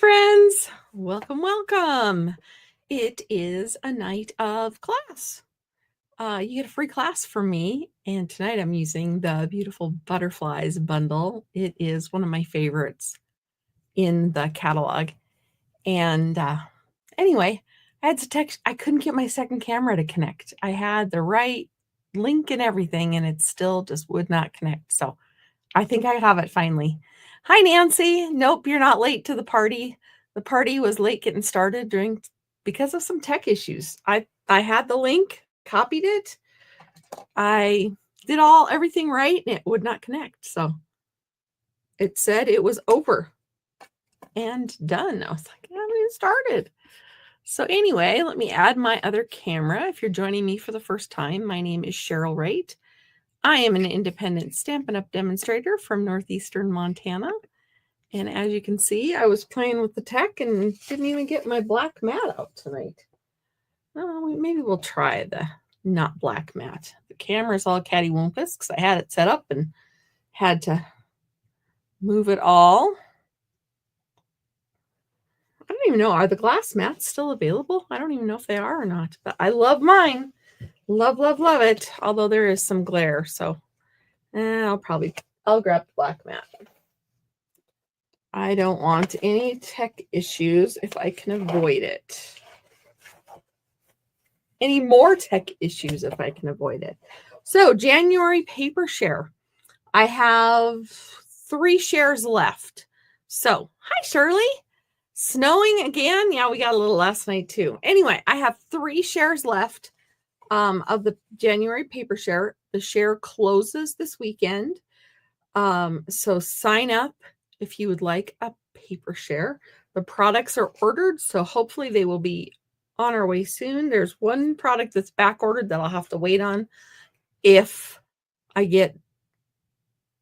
friends. Welcome, welcome. It is a night of class. You get a free class from me, and tonight I'm using the beautiful Butterflies bundle. It is one of my favorites in the catalog. And anyway, I had to text. I couldn't get my second camera to connect. I had the right link and everything, and it still just would not connect. So I think I have it finally. Hi, Nancy. Nope, you're not late to the party. The party was late getting started because of some tech issues. I had the link, copied it. I did everything right, and it would not connect. So it said it was over and done. I was like, I haven't even started. So anyway, let me add my other camera. If you're joining me for the first time, my name is Cheryl Wright. I am an independent Stampin' Up! Demonstrator from northeastern Montana. And as you can see, I was playing with the tech and didn't even get my black mat out tonight. Oh, maybe we'll try the not black mat. The camera's all cattywampus because I had it set up and had to move it all. I don't even know. Are the glass mats still available? I don't even know if they are or not. But I love mine. Love, love, love it. Although there is some glare. So I'll grab the black mat. I don't want any tech issues if I can avoid it. Any more tech issues if I can avoid it. So January paper share. I have 3 shares left. So, hi, Shirley. Snowing again? Yeah, we got a little last night too. Anyway, I have 3 shares left of the January paper share. The share closes this weekend. So sign up if you would like a paper share. The products are ordered, so hopefully they will be on our way soon. There's one product that's back ordered that I'll have to wait on if I get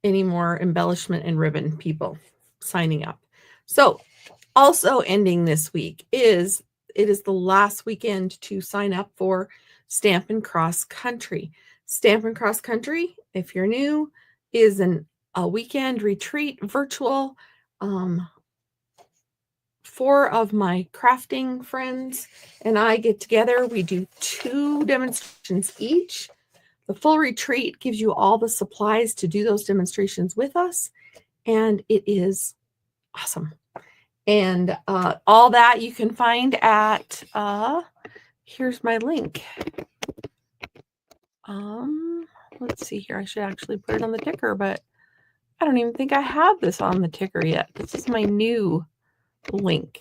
any more embellishment and ribbon people signing up. So also ending this week it is the last weekend to sign up for Stampin' Cross Country. Stampin' Cross Country, if you're new, is a weekend retreat virtual. 4 of my crafting friends and I get together. We do 2 demonstrations each. The full retreat gives you all the supplies to do those demonstrations with us, and it is awesome. And all that you can find at, here's my link. Let's see here. I should actually put it on the ticker, but I don't even think I have this on the ticker yet. This is my new link.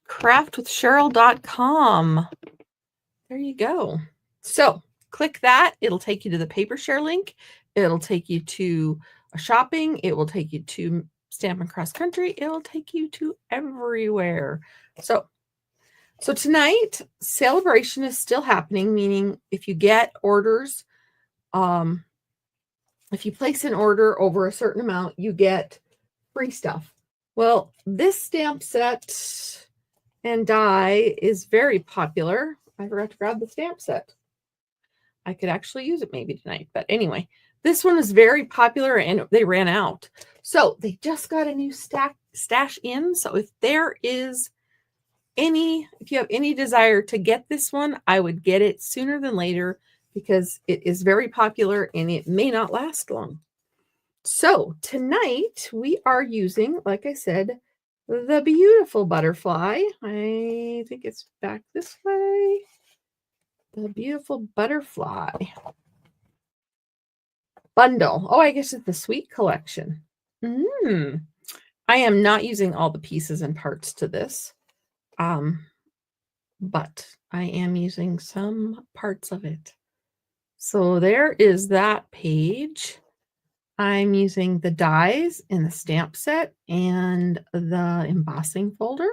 craftwithcheryl.com. There you go. So click that. It'll take you to the paper share link. It'll take you to a shopping. It will take you to Stampin' Cross Country. It will take you to everywhere. So tonight, celebration is still happening, meaning if you get orders, if you place an order over a certain amount, you get free stuff. Well, this stamp set and die is very popular. I forgot to grab the stamp set. I could actually use it maybe tonight. But anyway, this one is very popular and they ran out. So they just got a new stash in. So if you have any desire to get this one, I would get it sooner than later because it is very popular and it may not last long. So tonight we are using, like I said, the beautiful butterfly. I think it's back this way. The beautiful butterfly bundle. Oh, I guess it's the sweet collection. I am not using all the pieces and parts to this, but I am using some parts of it. So there is that page. I'm using the dies in the stamp set and the embossing folder.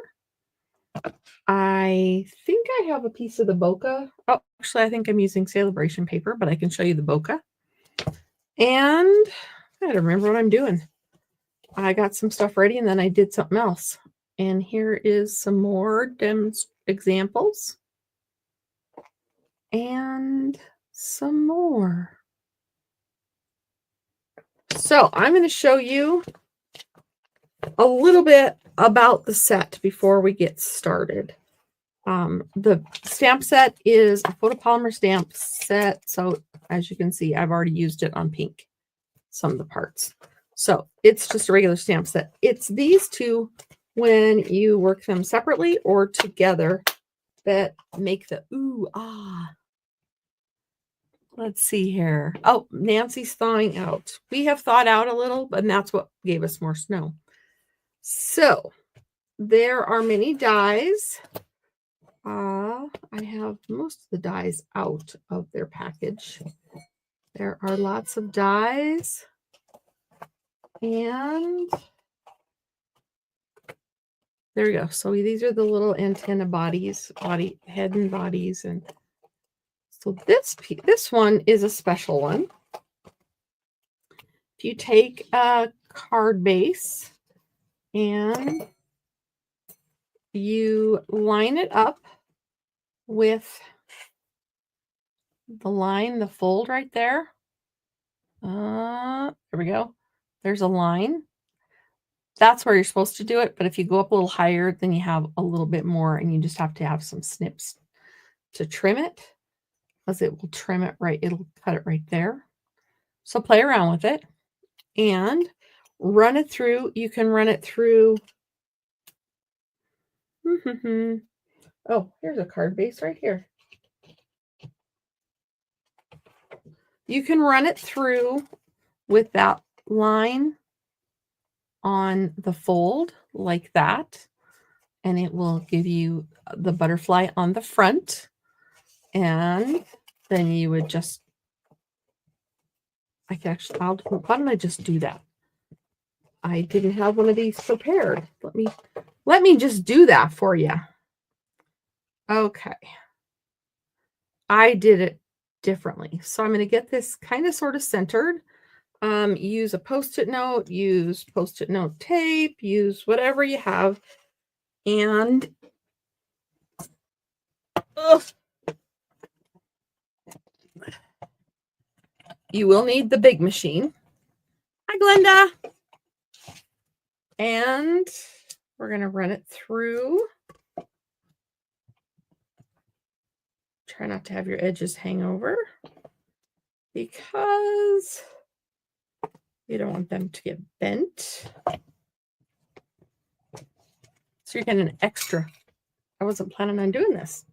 I think I have a piece of the bokeh. Oh, actually, I think I'm using celebration paper, but I can show you the bokeh. And I gotta remember what I'm doing. I got some stuff ready and then I did something else. And here is some more examples. And some more. So I'm going to show you a little bit about the set before we get started. The stamp set is a photopolymer stamp set. So as you can see, I've already used it on pink, some of the parts. So it's just a regular stamp set. It's these two, when you work them separately or together, that make the ooh, ah. Let's see here. Oh, Nancy's thawing out. We have thawed out a little, and that's what gave us more snow. So there are many dies. I have most of the dies out of their package. There are lots of dies. And there we go. So these are the little antenna bodies, head and bodies. And so this one is a special one. If you take a card base and you line it up with the fold right there. There we go. There's a line. That's where you're supposed to do it. But if you go up a little higher, then you have a little bit more, and you just have to have some snips to trim it, because it will trim it right. It'll cut it right there. So play around with it and run it through. You can run it through. Oh, here's a card base right here. You can run it through with that line on the fold like that, and it will give you the butterfly on the front. And then you would just, why don't I just do that? I didn't have one of these prepared. Let me just do that for you. Okay. I did it differently. So I'm going to get this kind of sort of centered. Use a Post-it note, use Post-it note tape, use whatever you have. And you will need the big machine. Hi, Glenda. And we're going to run it through. Try not to have your edges hang over, because you don't want them to get bent. So you're getting an extra. I wasn't planning on doing this.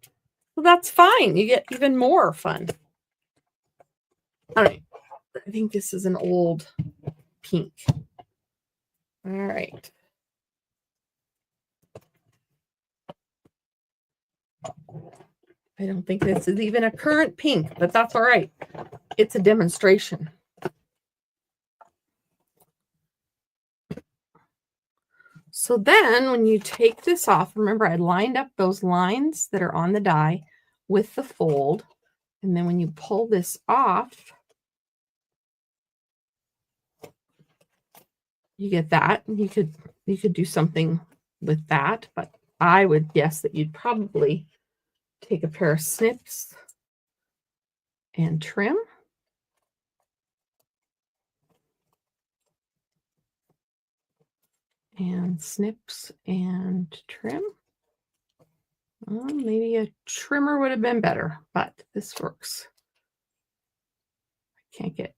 Well, that's fine. You get even more fun. All right. I think this is an old pink. All right. I don't think this is even a current pink, but that's all right. It's a demonstration. So then when you take this off, remember I lined up those lines that are on the die with the fold. And then when you pull this off, you get that. You could do something with that, but I would guess that you'd probably take a pair of snips and trim. And snips and trim. Well, maybe a trimmer would have been better, but this works. I can't get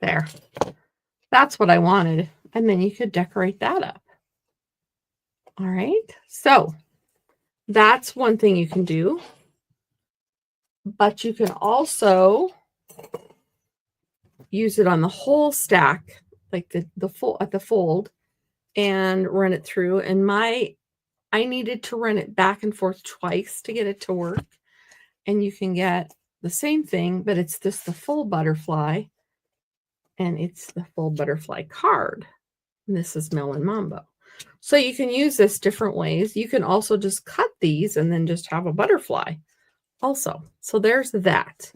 there. That's what I wanted. And then you could decorate that up. All right. So that's one thing you can do. But you can also use it on the whole stack, like the fold, and run it through. And I needed to run it back and forth twice to get it to work. And you can get the same thing, but it's just the full butterfly. And it's the full butterfly card. And this is Melon Mambo. So you can use this different ways. You can also just cut these and then just have a butterfly also. So there's that.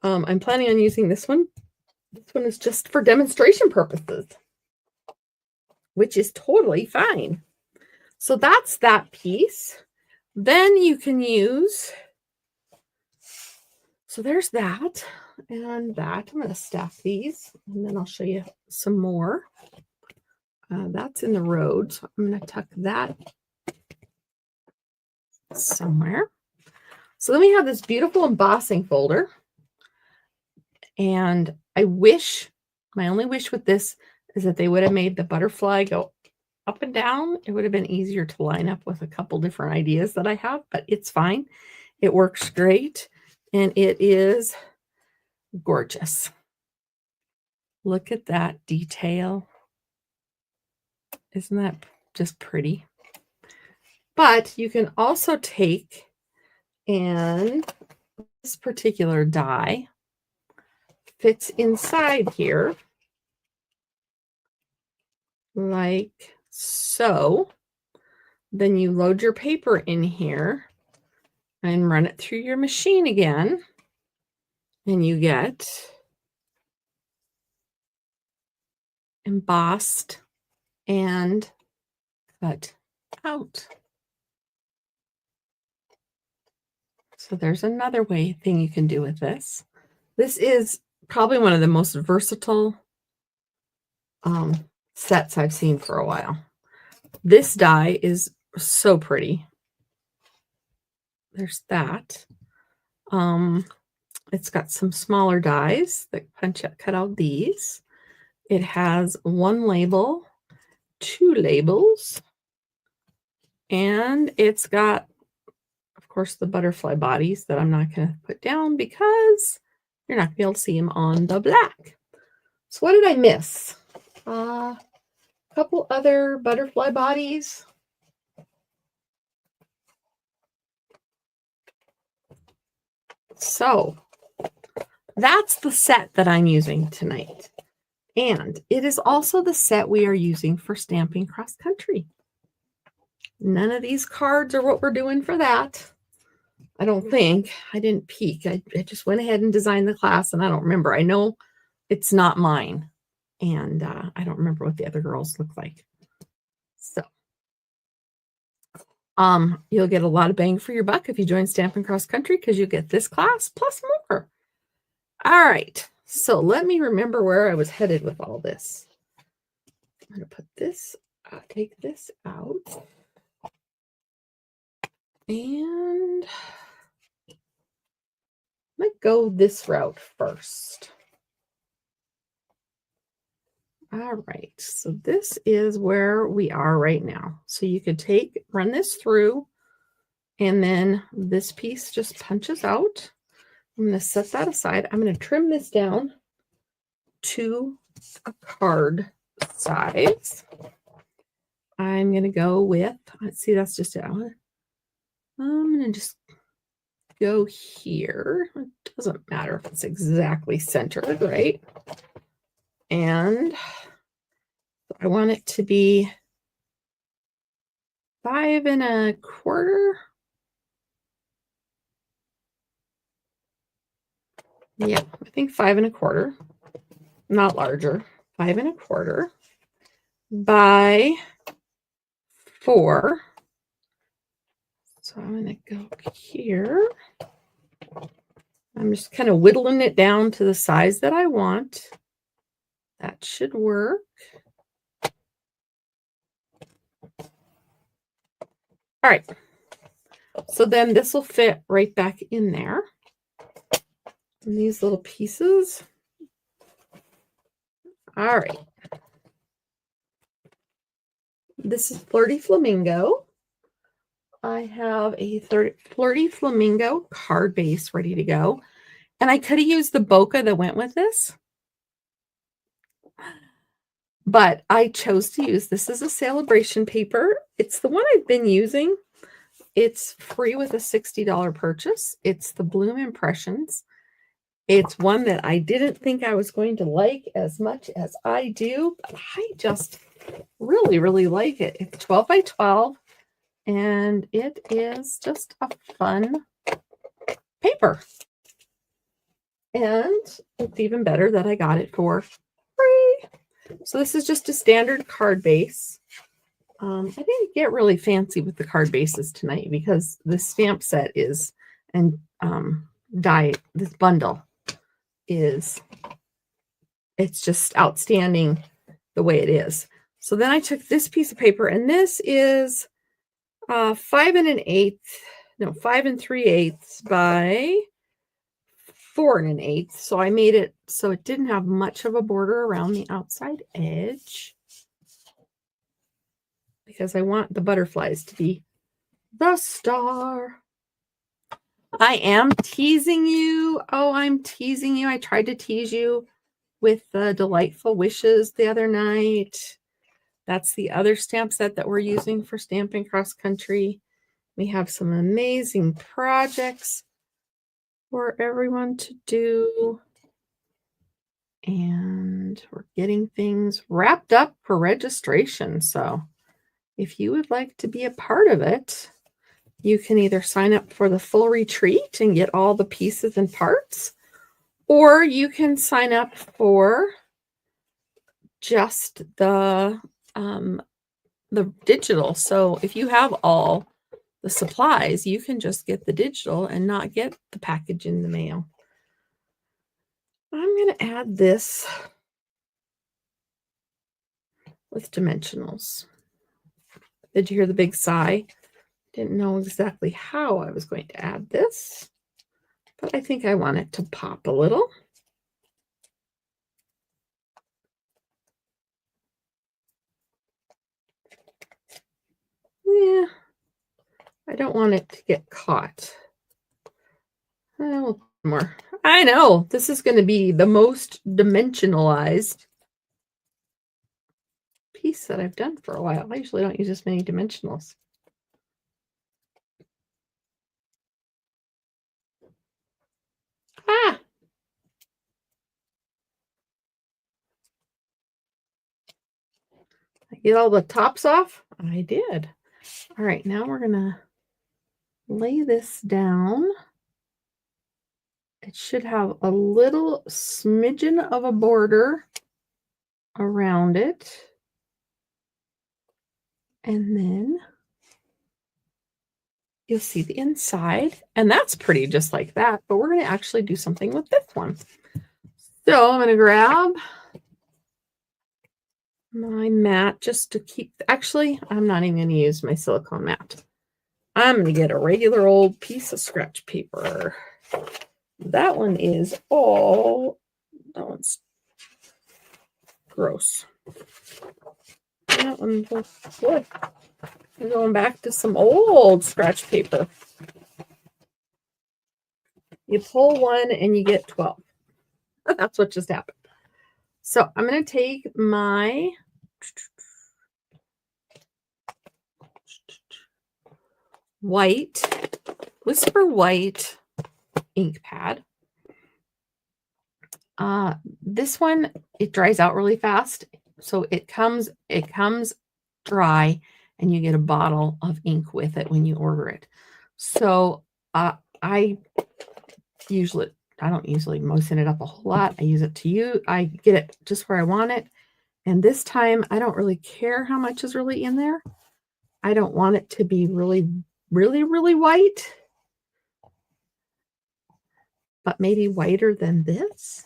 I'm planning on using this one. This one is just for demonstration purposes, which is totally fine. So that's that piece. Then you can use, so there's that and that. I'm going to stack these and then I'll show you some more. That's in the road, so I'm going to tuck that somewhere. So then we have this beautiful embossing folder. And I wish, my only wish with this is that they would have made the butterfly go up and down. It would have been easier to line up with a couple different ideas that I have, but it's fine. It works great. And it is gorgeous. Look at that detail. Isn't that just pretty? But you can also take, and this particular die fits inside here like so. Then you load your paper in here and run it through your machine again, and you get embossed and cut out. So there's another thing you can do with this. This is probably one of the most versatile sets I've seen for a while. This die is so pretty. There's that. It's got some smaller dies that cut out these. It has one label, two labels, and it's got, of course, the butterfly bodies that I'm not going to put down because you're not going to be able to see them on the black. So what did I miss? A couple other butterfly bodies. So that's the set that I'm using tonight. And it is also the set we are using for Stamping Cross Country. None of these cards are what we're doing for that. I don't think. I didn't peek. I just went ahead and designed the class, and I don't remember. I know it's not mine, and I don't remember what the other girls look like. So you'll get a lot of bang for your buck if you join Stampin' Cross Country, because you get this class plus more. All right, so let me remember where I was headed with all this. I'm going to put this, take this out, and let's go this route first. All right, so this is where we are right now. So you could run this through, and then this piece just punches out. I'm going to set that aside. I'm going to trim this down to a card size. I'm going to go with, let's see, that's just it. I'm going to just go here. It doesn't matter if it's exactly centered, right? And I want it to be 5 1/4. Yeah, I think 5 1/4, not larger. 5 1/4 by 4. So I'm going to go here. I'm just kind of whittling it down to the size that I want. That should work. All right. So then this will fit right back in there. And these little pieces. All right. This is Flirty Flamingo. I have a Flirty Flamingo card base ready to go. And I could have used the bokeh that went with this, but I chose to use this as a celebration paper. It's the one I've been using. It's free with a $60 purchase. It's the Bloom Impressions. It's one that I didn't think I was going to like as much as I do, but I just really, really like it. It's 12 by 12, and it is just a fun paper. And it's even better that I got it for free. So this is just a standard card base. I didn't get really fancy with the card bases tonight because the stamp set is, and this bundle is, it's just outstanding the way it is. So then I took this piece of paper, and this is 5 3/8 by 4 1/8. So I made it so it didn't have much of a border around the outside edge, because I want the butterflies to be the star. I am teasing you. Oh, I'm teasing you. I tried to tease you with the Delightful Wishes the other night. That's the other stamp set that we're using for Stampin' Cross Country. We have some amazing projects for everyone to do. And we're getting things wrapped up for registration. So if you would like to be a part of it, you can either sign up for the full retreat and get all the pieces and parts, or you can sign up for just the digital. So if you have all the supplies, you can just get the digital and not get the package in the mail. I'm going to add this with dimensionals. Did you hear the big sigh? Didn't know exactly how I was going to add this, but I think I want it to pop a little. Yeah, I don't want it to get caught. More. I know, this is going to be the most dimensionalized piece that I've done for a while. I usually don't use this many dimensionals. Ah! I get all the tops off? I did. All right, now we're going to lay this down. It should have a little smidgen of a border around it. And then you'll see the inside. And that's pretty just like that. But we're going to actually do something with this one. So I'm going to grab my mat just to keep... Actually, I'm not even going to use my silicone mat. I'm going to get a regular old piece of scratch paper. That one is all... That one's gross. That one looks good. I'm going back to some old scratch paper. You pull one and you get 12. That's what just happened. So I'm going to take my white, Whisper White ink pad. This one, it dries out really fast. So it comes dry, and you get a bottle of ink with it when you order it. So I don't usually moisten it up a whole lot. I use it I get it just where I want it. And this time I don't really care how much is really in there. I don't want it to be really, really, really white, but maybe whiter than this.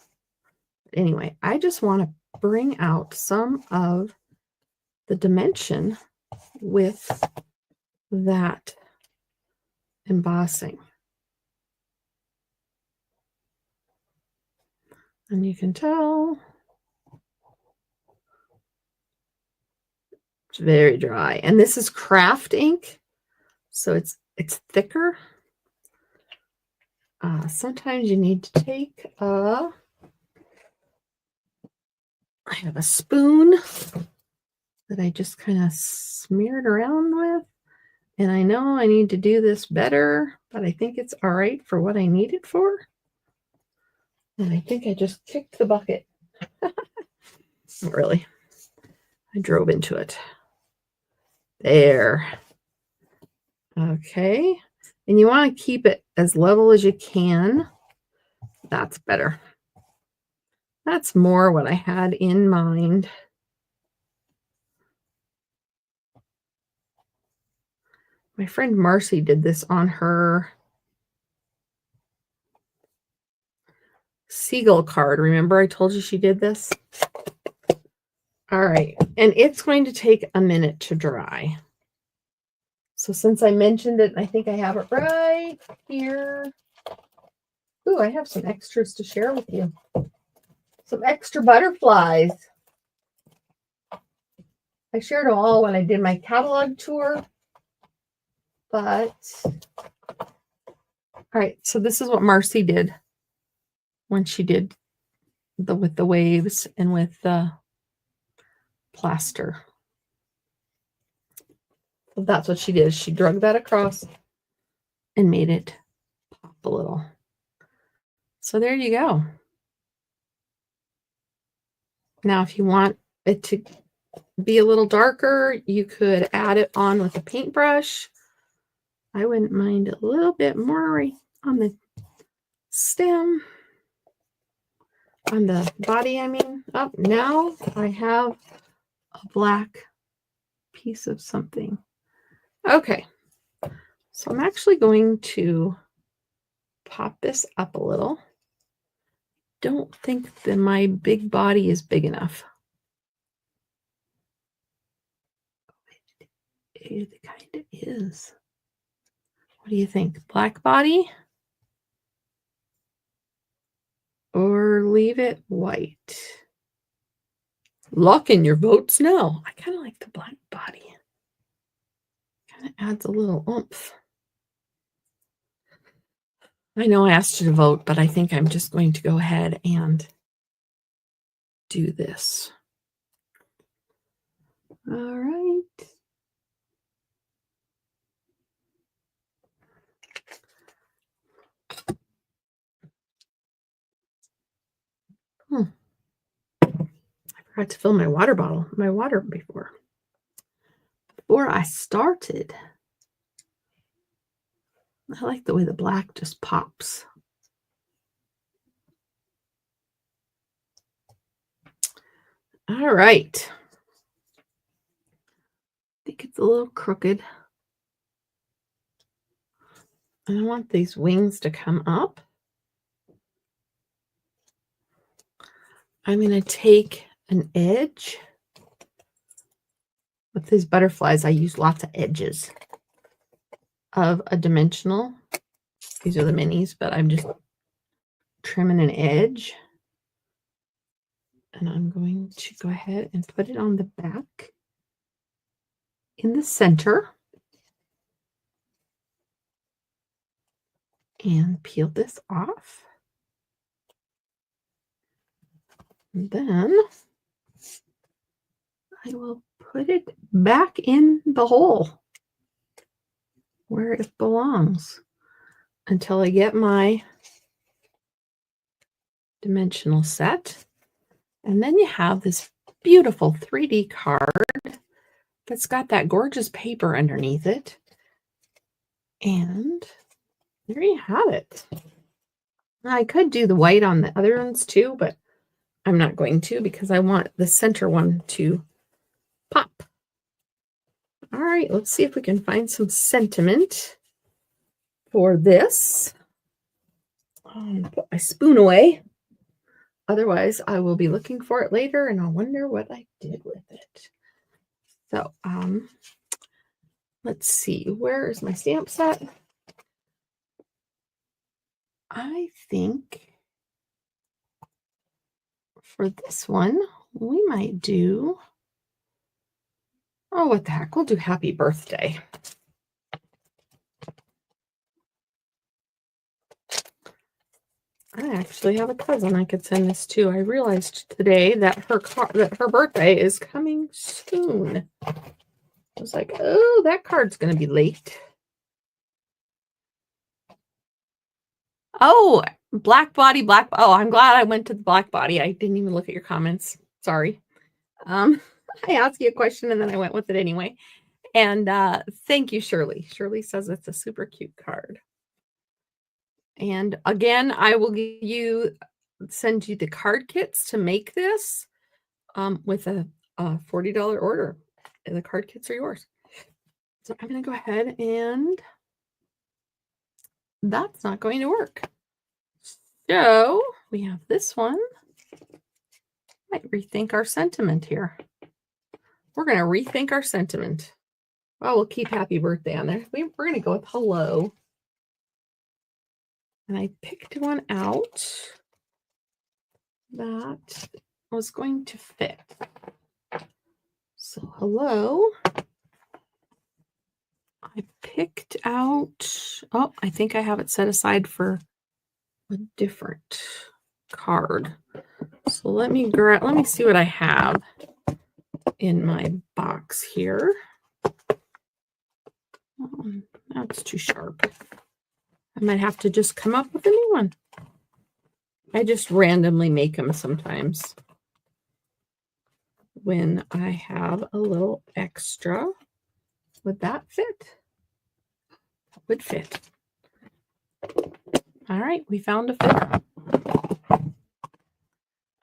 Anyway, I just want to bring out some of the dimension with that embossing. And you can tell it's very dry. And this is craft ink, so it's thicker. Sometimes you need to take I have a spoon that I just kind of smeared around with. And I know I need to do this better, but I think it's all right for what I need it for. And I think I just kicked the bucket. Not really. I drove into it. There. Okay. And you want to keep it as level as you can. That's better. That's more what I had in mind. My friend Marcy did this on her seagull card. Remember I told you she did this? All right, and it's going to take a minute to dry. So since I mentioned it, I think I have it right here. Ooh, I have some extras to share with you. Some extra butterflies. I shared them all when I did my catalog tour, but all right, so this is what Marcy did when she did with the waves and with the plaster. So that's what she did. She drug that across and made it pop a little. So there you go. Now, if you want it to be a little darker, you could add it on with a paintbrush. I wouldn't mind a little bit more on the stem, on the body, I mean. Oh, now I have a black piece of something. Okay, so I'm actually going to pop this up a little. Don't think that my big body is big enough. It kind of is. What do you think? Black body? Or leave it white? Lock in your votes now. I kind of like the black body. Kind of adds a little oomph. I know I asked you to vote, but I think I'm just going to go ahead and do this. All right. I forgot to fill my water bottle, my water before I started. I like the way the black just pops. All right. I think it's a little crooked. And I want these wings to come up. I'm going to take an edge. With these butterflies, I use lots of edges of a dimensional. These are the minis, but I'm just trimming an edge. And I'm going to go ahead and put it on the back in the center. And peel this off. And then I will put it back in the hole where it belongs until I get my dimensional set. And then you have this beautiful 3D card that's got that gorgeous paper underneath it. And there you have it. I could do the white on the other ones too, but I'm not going to because I want the center one to pop. All right, let's see if we can find some sentiment for this. Put my spoon away. Otherwise, I will be looking for it later and I'll wonder what I did with it. So, let's see. Where is my stamp set? I think for this one, we might do, oh, what the heck? We'll do happy birthday. I actually have a cousin I could send this to. I realized today that her birthday is coming soon. I was like, oh, that card's going to be late. Oh, black body, black. Oh, I'm glad I went to the black body. I didn't even look at your comments. Sorry. I asked you a question and then I went with it anyway. And thank you, Shirley. Shirley says it's a super cute card. And again, I will send you the card kits to make this with a $40 order. And the card kits are yours. So I'm going to go ahead and that's not going to work. So we have this one. Might rethink our sentiment here. we're going to rethink our sentiment. Well, we'll keep happy birthday on there. We're going to go with hello. And I picked one out that was going to fit. So hello. I picked out, oh, I think I have it set aside for a different card. So let me see what I have in my box here. Oh, that's too sharp. I might have to just come up with a new one. I just randomly make them sometimes when I have a little extra. Would that fit? That would fit. All right, we found a fit.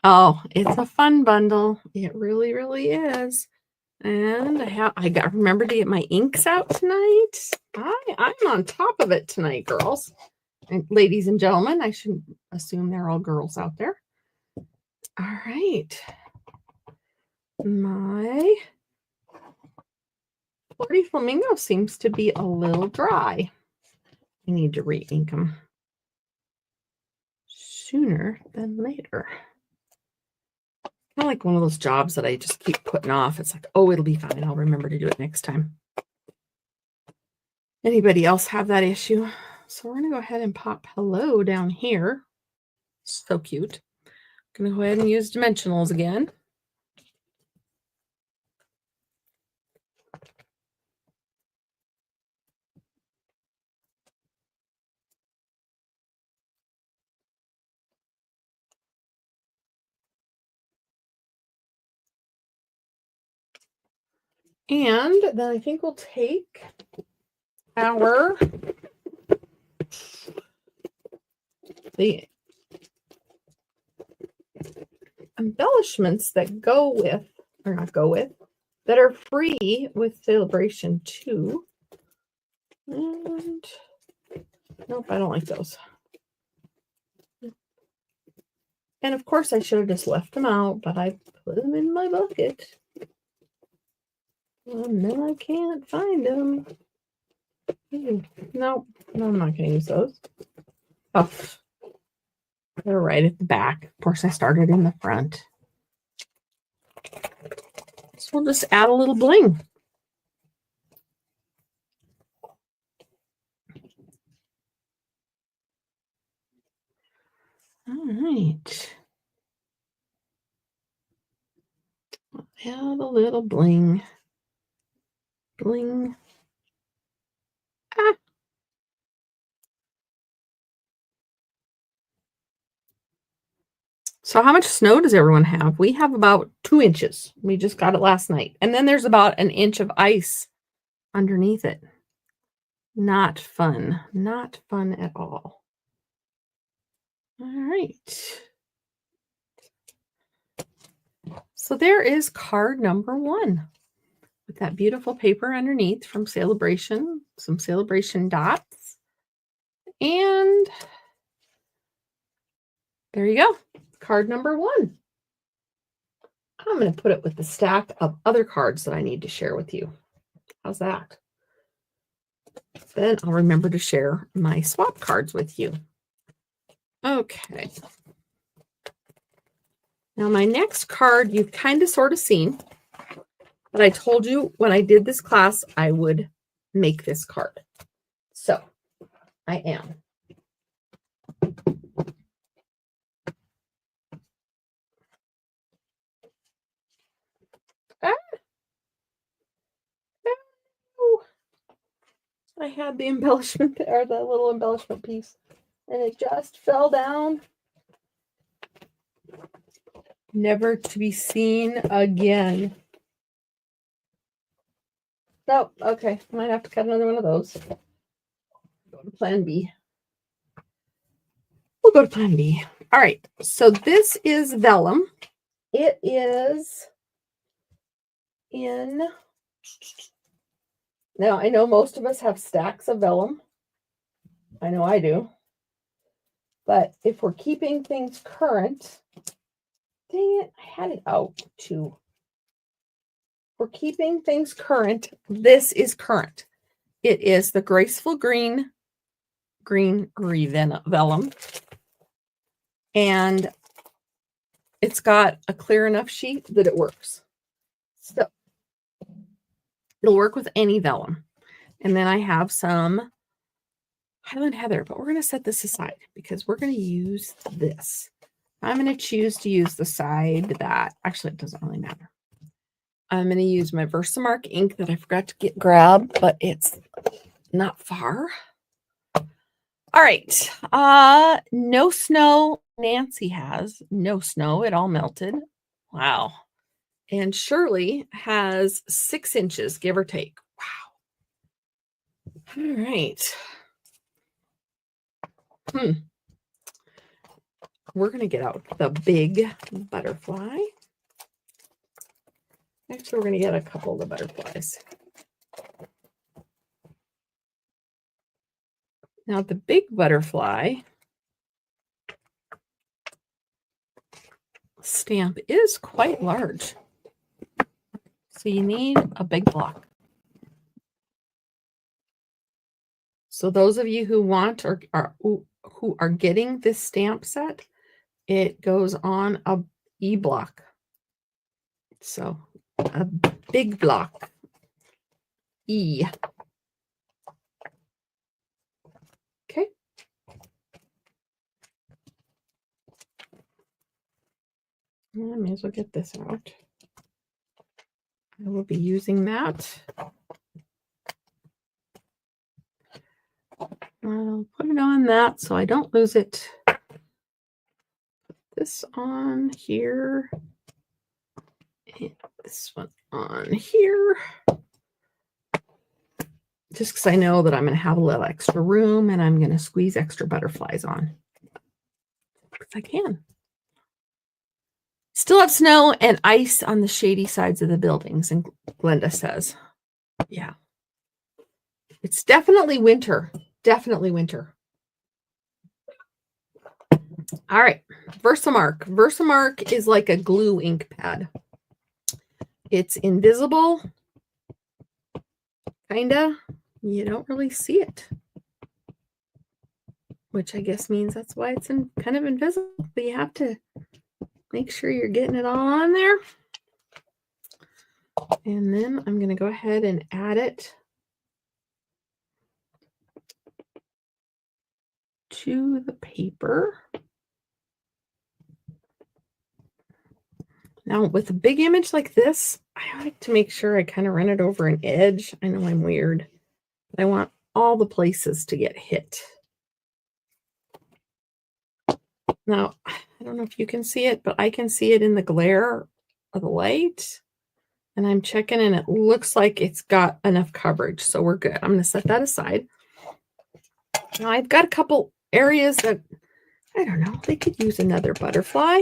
Oh, it's a fun bundle. It really, really is. And I got to remember to get my inks out tonight. I'm on top of it tonight, girls. And ladies and gentlemen, I should assume they're all girls out there. All right. My Flirty Flamingo seems to be a little dry. I need to re-ink them sooner than later. Kind of like one of those jobs that I just keep putting off. It's like, oh, it'll be fine. I'll remember to do it next time. Anybody else have that issue? So we're going to go ahead and pop hello down here. So cute. I'm going to go ahead and use dimensionals again. And then I think we'll take the embellishments that go with, or not go with, that are free with Celebration 2. And nope, I don't like those. And of course I should have just left them out, but I put them in my bucket. And then I can't find them. No, I'm not going to use those. Oh, they're right at the back. Of course, I started in the front. So we'll just add a little bling. All right. I'll add a little bling. Bling. Ah. So how much snow does everyone have? We have about 2 inches. We just got it last night. And then there's about an inch of ice underneath it. Not fun. Not fun at all. All right. So there is card number 1 with that beautiful paper underneath from Celebration, some Celebration dots. And there you go. Card number 1. I'm going to put it with the stack of other cards that I need to share with you. How's that? Then I'll remember to share my swap cards with you. Okay. Now my next card you've kind of sort of seen, but I told you when I did this class I would make this card. So I am. I had the embellishment or the little embellishment piece and it just fell down. Never to be seen again. Nope. Okay. Might have to cut another one of those. Go to plan B. We'll go to plan B. All right. So this is vellum. It is in... Now, I know most of us have stacks of vellum. I know I do. But if we're keeping things current... Dang it. I had it out too. for keeping things current, this is current. It is the Graceful Green Vellum. And it's got a clear enough sheet that it works. So it'll work with any vellum. And then I have some Highland Heather, but we're going to set this aside because we're going to use this. I'm going to choose to use the side that, actually it doesn't really matter. I'm going to use my Versamark ink that I forgot to grab, but it's not far. All right. No snow. Nancy has no snow. It all melted. Wow. And Shirley has 6 inches, give or take. Wow. All right. We're going to get out the big butterfly. Actually, we're going to get a couple of the butterflies. Now, the big butterfly stamp is quite large. So you need a big block. So those of you who want or who are getting this stamp set, it goes on a E-block. So a big block. E. Okay. I may as well get this out. I will be using that. I'll put it on that so I don't lose it. Put this on here. And this one on here. Just because I know that I'm going to have a little extra room and I'm going to squeeze extra butterflies on. Because I can. Still have snow and ice on the shady sides of the buildings, and Glenda says, yeah. It's definitely winter. Definitely winter. All right. Versamark. Versamark is like a glue ink pad. It's invisible. Kinda. You don't really see it. Which I guess means that's why it's kind of invisible. But you have to make sure you're getting it all on there. And then I'm going to go ahead and add it to the paper. Now, with a big image like this, I like to make sure I kind of run it over an edge. I know I'm weird, but I want all the places to get hit. Now, I don't know if you can see it, but I can see it in the glare of the light. And I'm checking, and it looks like it's got enough coverage, so we're good. I'm going to set that aside. Now, I've got a couple areas that, I don't know, they could use another butterfly.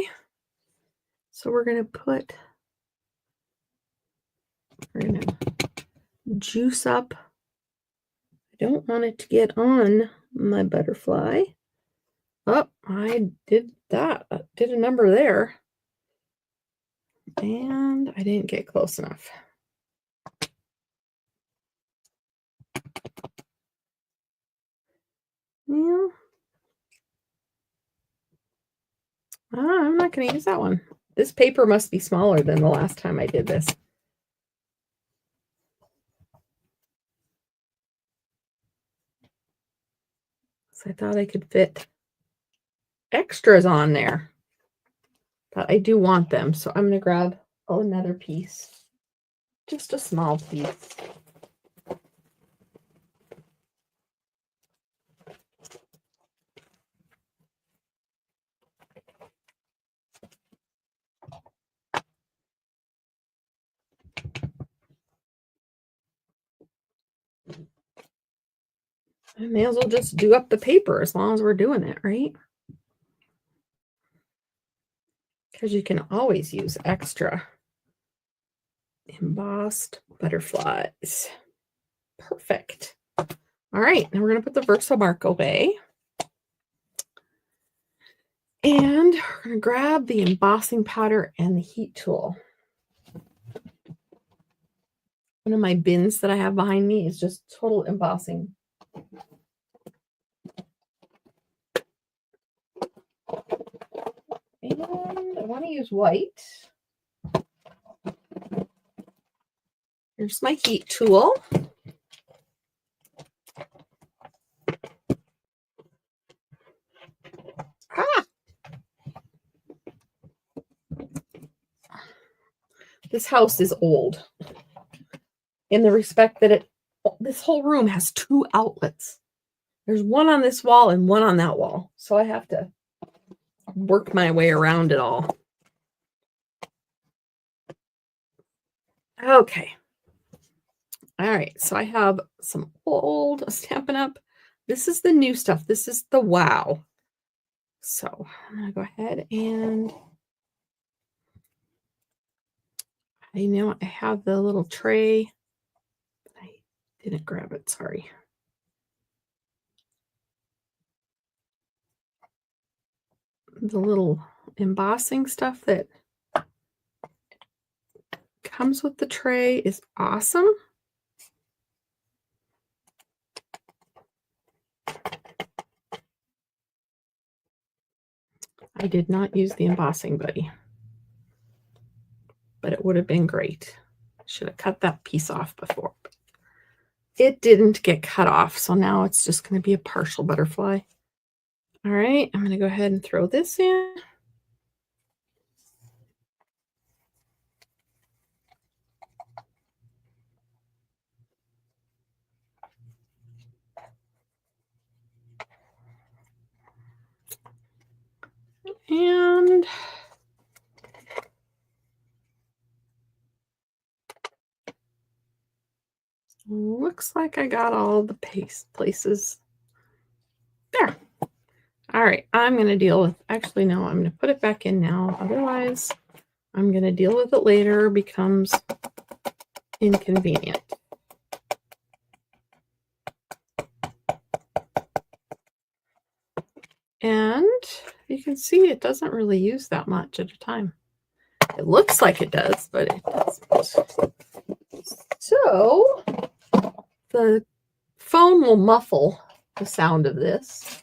So we're going to juice up. I don't want it to get on my butterfly. Oh, I did that. I did a number there. And I didn't get close enough. Yeah. I'm not going to use that one. This paper must be smaller than the last time I did this. So I thought I could fit extras on there. But I do want them, so I'm going to grab another piece. Just a small piece. I may as well just do up the paper as long as we're doing it, right? Because you can always use extra embossed butterflies. Perfect. All right, now we're going to put the Versamark away. And we're going to grab the embossing powder and the heat tool. One of my bins that I have behind me is just total embossing. And I want to use white. Here's my heat tool. Ah! This house is old in the respect that this whole room has 2 outlets. There's one on this wall and one on that wall. So I have to work my way around it all. Okay. All right. So I have some old Stampin' Up. This is the new stuff. This is the wow. So I'm going to go ahead and I know I have the little tray. I didn't grab it. Sorry. The little embossing stuff that comes with the tray is awesome. I did not use the embossing buddy, but it would have been great. Should have cut that piece off before. It didn't get cut off, so now it's just going to be a partial butterfly. All right, I'm going to go ahead and throw this in. And looks like I got all the places. There. All right, I'm going to deal with, actually, no, I'm going to put it back in now. Otherwise, I'm going to deal with it later. It becomes inconvenient. And you can see it doesn't really use that much at a time. It looks like it does, but it doesn't. So the phone will muffle the sound of this.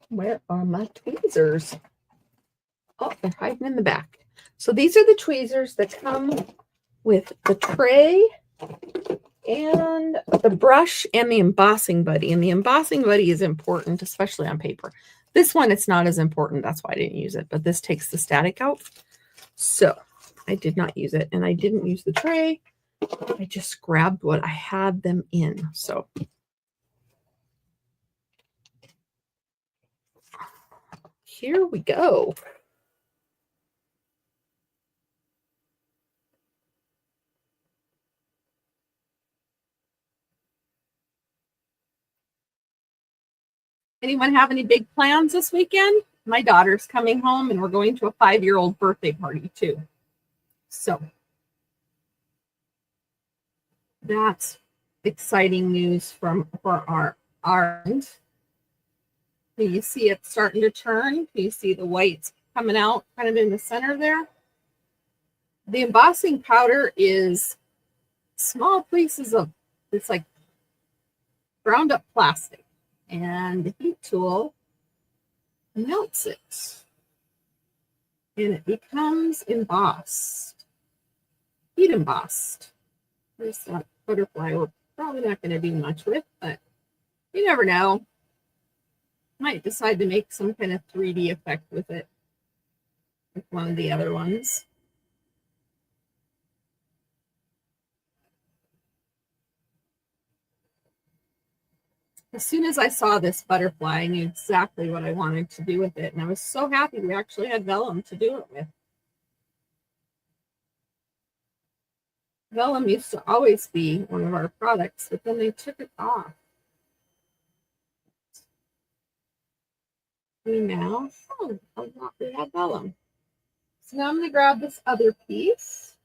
Where are my tweezers? Oh, they're hiding in the back. So these are the tweezers that come with the tray and the brush and the embossing buddy. And the embossing buddy is important, especially on paper. This one, it's not as important. That's why I didn't use it. But this takes the static out. So I did not use it. And I didn't use the tray. I just grabbed what I had them in. So here we go. Anyone have any big plans this weekend? My daughter's coming home and we're going to a 5-year-old birthday party too. So that's exciting news for our end. Can you see it starting to turn? Can you see the whites coming out kind of in the center there? The embossing powder is small pieces of, it's like ground up plastic. And the heat tool melts it. And it becomes embossed. Heat embossed. There's that butterfly we're probably not going to do much with, but you never know. Might decide to make some kind of 3D effect with it. Like one of the other ones. As soon as I saw this butterfly, I knew exactly what I wanted to do with it. And I was so happy we actually had vellum to do it with. Vellum used to always be one of our products, but then they took it off. We now, we have vellum. So now I'm going to grab this other piece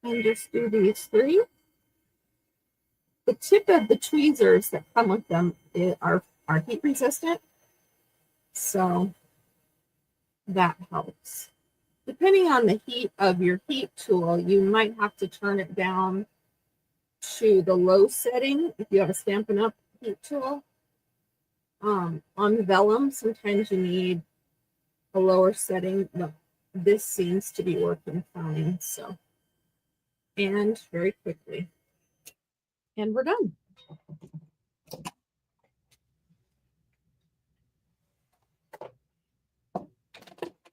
and just do these 3. The tip of the tweezers that come with them are heat resistant, so that helps. Depending on the heat of your heat tool, you might have to turn it down to the low setting if you have a Stampin' Up heat tool. On the vellum, sometimes you need a lower setting, but this seems to be working fine. So, and very quickly. And we're done.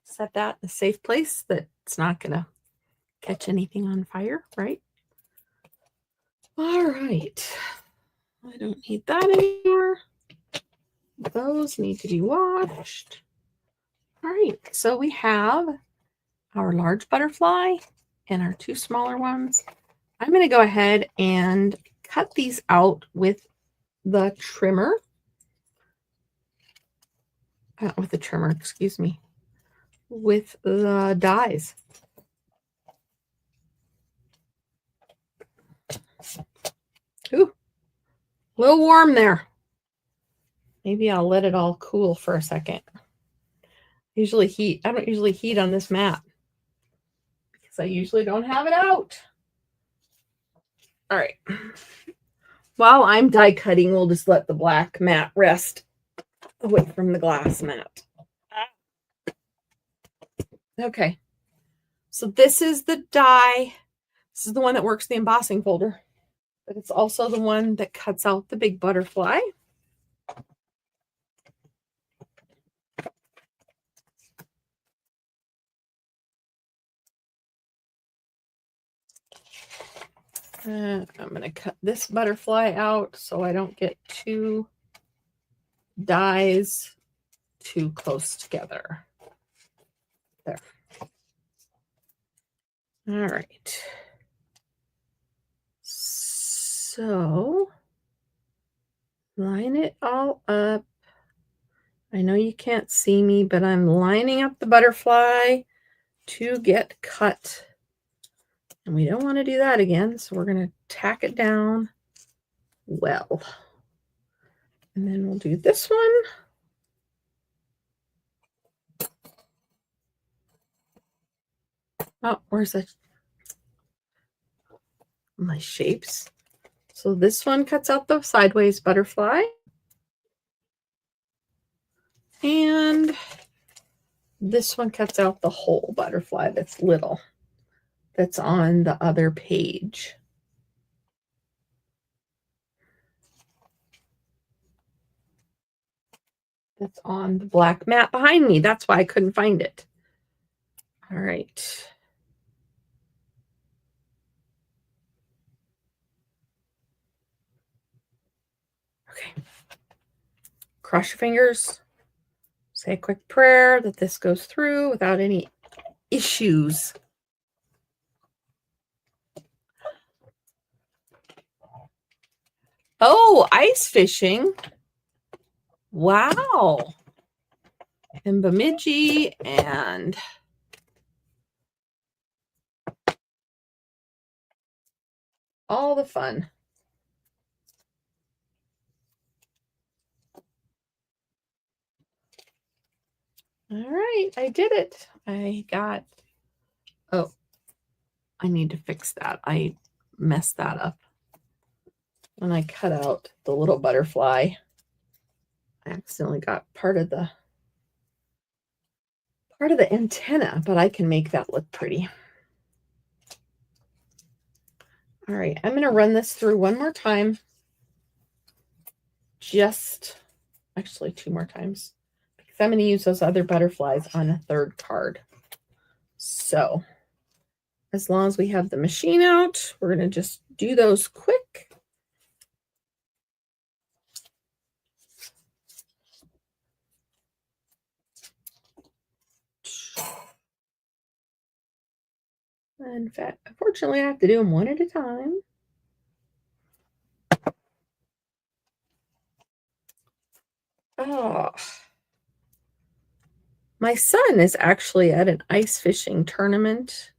Set that in a safe place that it's not going to catch anything on fire, right? All right. I don't need that anymore. Those need to be washed. All right, so we have our large butterfly and our two smaller ones. I'm going to go ahead and cut these out with the trimmer. With the trimmer, excuse me. With the dies. Ooh, a little warm there. Maybe I'll let it all cool for a second. I don't usually heat on this mat because I usually don't have it out. All right. While I'm die cutting, we'll just let the black mat rest away from the glass mat. Okay. So this is the die. This is the one that works the embossing folder, but it's also the one that cuts out the big butterfly. I'm going to cut this butterfly out so I don't get two dies too close together. There. All right. So line it all up. I know you can't see me, but I'm lining up the butterfly to get cut. And we don't want to do that again, so we're going to tack it down well. And then we'll do this one. Oh, where's that? My shapes. So this one cuts out the sideways butterfly. And this one cuts out the whole butterfly that's little. That's on the other page. That's on the black mat behind me. That's why I couldn't find it. All right. Okay. Cross your fingers. Say a quick prayer that this goes through without any issues. Oh, ice fishing. Wow. And Bemidji and all the fun. All right, I did it. I need to fix that. I messed that up. When I cut out the little butterfly, I accidentally got part of the antenna, but I can make that look pretty. All right, I'm going to run this through one more time. Actually 2 more times. Because I'm going to use those other butterflies on a third card. So, as long as we have the machine out, we're going to just do those quick. In fact, unfortunately, I have to do them one at a time. Oh, my son is actually at an ice fishing tournament,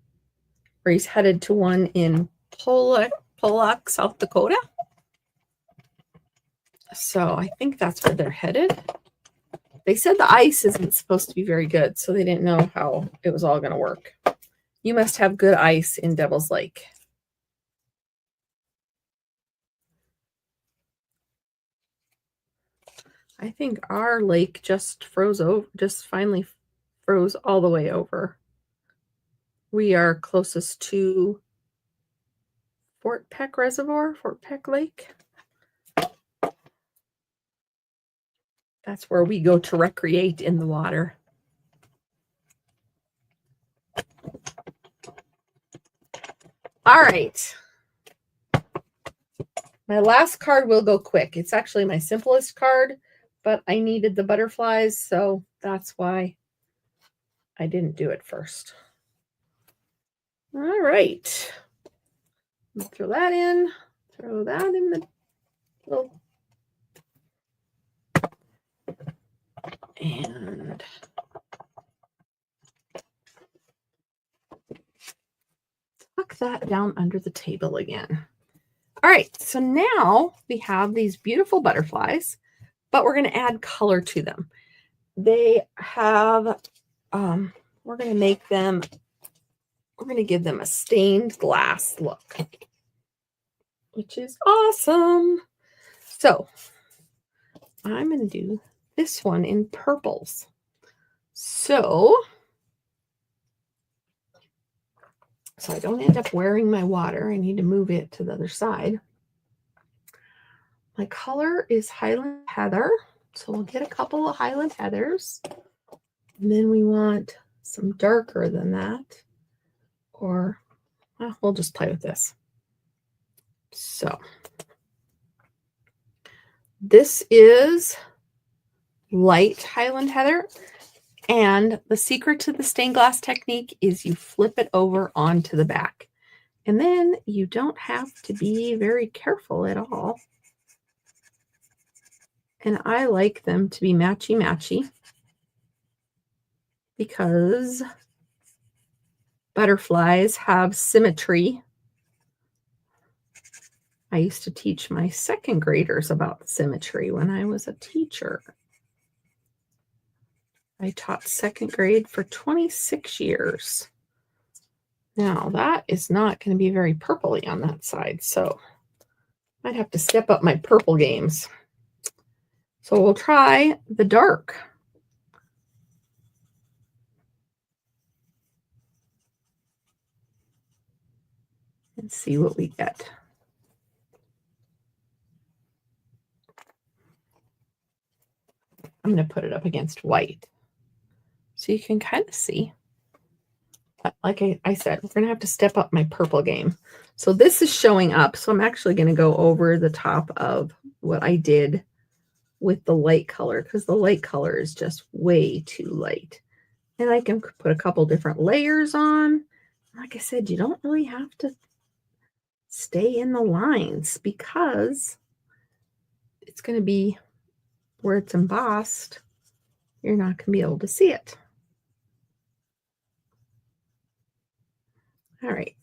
or he's headed to one in Pollock, South Dakota. So I think that's where they're headed. They said the ice isn't supposed to be very good, so they didn't know how it was all going to work. You must have good ice in Devil's Lake. I think our lake just froze over, just finally froze all the way over. We are closest to Fort Peck Reservoir, Fort Peck Lake. That's where we go to recreate in the water. All right. My last card will go quick. It's actually my simplest card, but I needed the butterflies, so that's why I didn't do it first. All right. Throw that in. Throw that in the little. And tuck that down under the table again. All right, so now we have these beautiful butterflies, but we're going to add color to them. They have, we're going to make them, we're going to give them a stained glass look, which is awesome. So I'm going to do this one in purples. So I don't end up wearing my water. I need to move it to the other side. My color is Highland Heather. So we'll get a couple of Highland Heathers. And then we want some darker than that. Or well, we'll just play with this. So this is light Highland Heather. And the secret to the stained glass technique is you flip it over onto the back. And then you don't have to be very careful at all. And I like them to be matchy-matchy because butterflies have symmetry. I used to teach my second graders about symmetry when I was a teacher. I taught second grade for 26 years. Now, that is not going to be very purpley on that side, so I'd have to step up my purple games. So we'll try the dark. And see what we get. I'm going to put it up against white so you can kind of see. Like I said, we're going to have to step up my purple game. So this is showing up. So I'm actually going to go over the top of what I did with the light color because the light color is just way too light. And I can put a couple different layers on. Like I said, you don't really have to stay in the lines because it's going to be where it's embossed. You're not going to be able to see it. All right.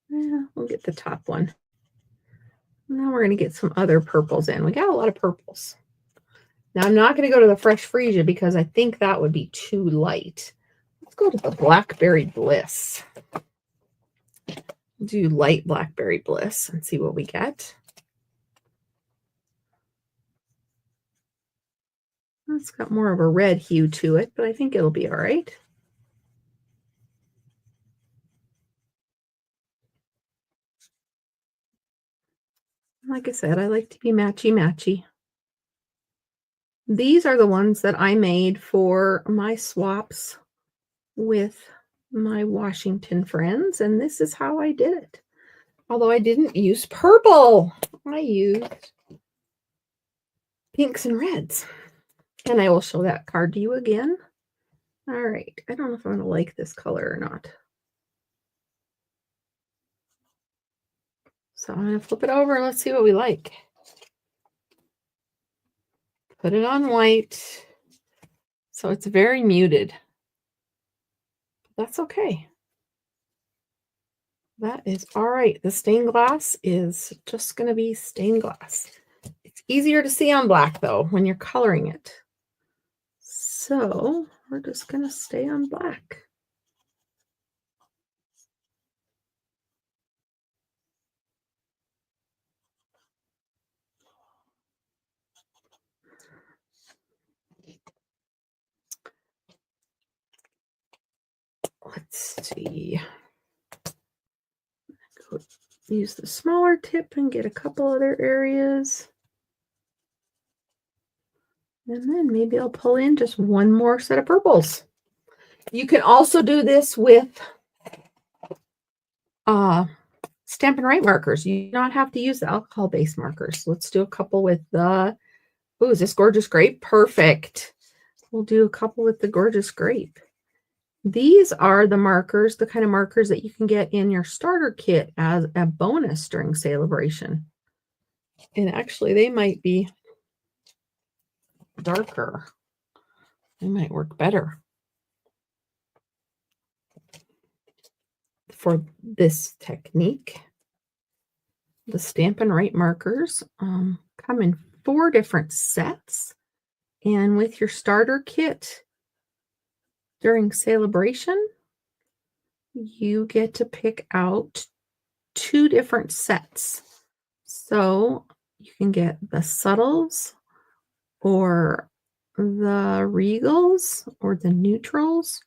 Yeah, we'll get the top one. Now we're going to get some other purples in. We got a lot of purples. Now I'm not going to go to the Fresh Freesia because I think that would be too light. Let's go to the Blackberry Bliss. Do light Blackberry Bliss and see what we get. It's got more of a red hue to it, but I think it'll be all right. Like I said, I like to be matchy-matchy. These are the ones that I made for my swaps with my Washington friends, and this is how I did it. Although I didn't use purple. I used pinks and reds. And I will show that card to you again. All right. I don't know if I'm going to like this color or not. So I'm going to flip it over and let's see what we like. Put it on white. So it's very muted. That's okay. That is all right. The stained glass is just going to be stained glass. Easier to see on black though when you're coloring it. So we're just going to stay on black. Let's see. Go use the smaller tip and get a couple other areas. And then maybe I'll pull in just one more set of purples. You can also do this with Stampin' Wright markers. You do not have to use the alcohol-based markers. Let's do a couple with the, ooh, is this Gorgeous Grape? Perfect. We'll do a couple with the Gorgeous Grape. These are the markers, the kind of markers that you can get in your starter kit as a bonus during Celebration. And actually, they might be darker. They might work better for this technique. The Stampin' Wright markers come in 4 different sets. And with your starter kit during Celebration, you get to pick out 2 different sets. So you can get the subtles or the regals or the neutrals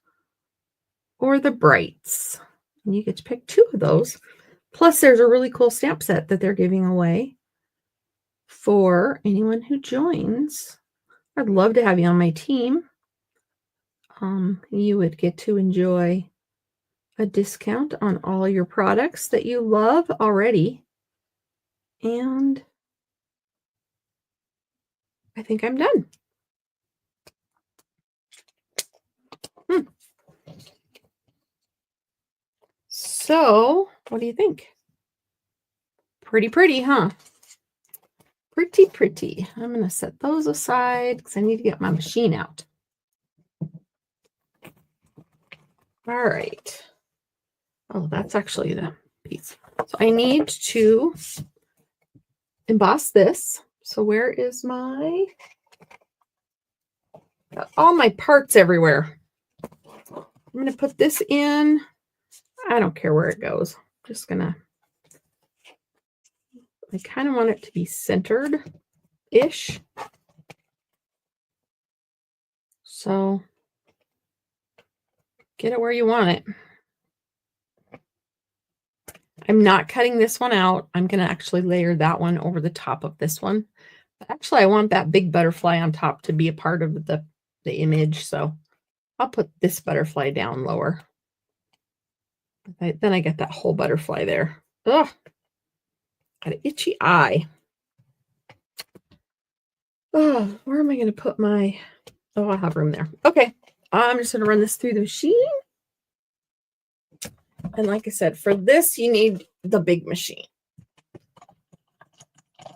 or the brights. And you get to pick 2 of those. Plus, there's a really cool stamp set that they're giving away for anyone who joins. I'd love to have you on my team. You would get to enjoy a discount on all your products that you love already. And I think I'm done. So, what do you think? Pretty, huh? Pretty. I'm going to set those aside because I need to get my machine out. All right. Oh, that's actually the piece. So I need to emboss this. So where is my, got all my parts everywhere. I'm going to put this in. I don't care where it goes. I'm just going to, I kind of want it to be centered-ish. So get it where you want it. I'm not cutting this one out. I'm going to actually layer that one over the top of this one. But actually, I want that big butterfly on top to be a part of the image. So I'll put this butterfly down lower. Then I get that whole butterfly there. Ugh, got an itchy eye. Oh, where am I going to put my, oh, I'll have room there. Okay, I'm just going to run this through the machine. And like I said, for this, you need the big machine.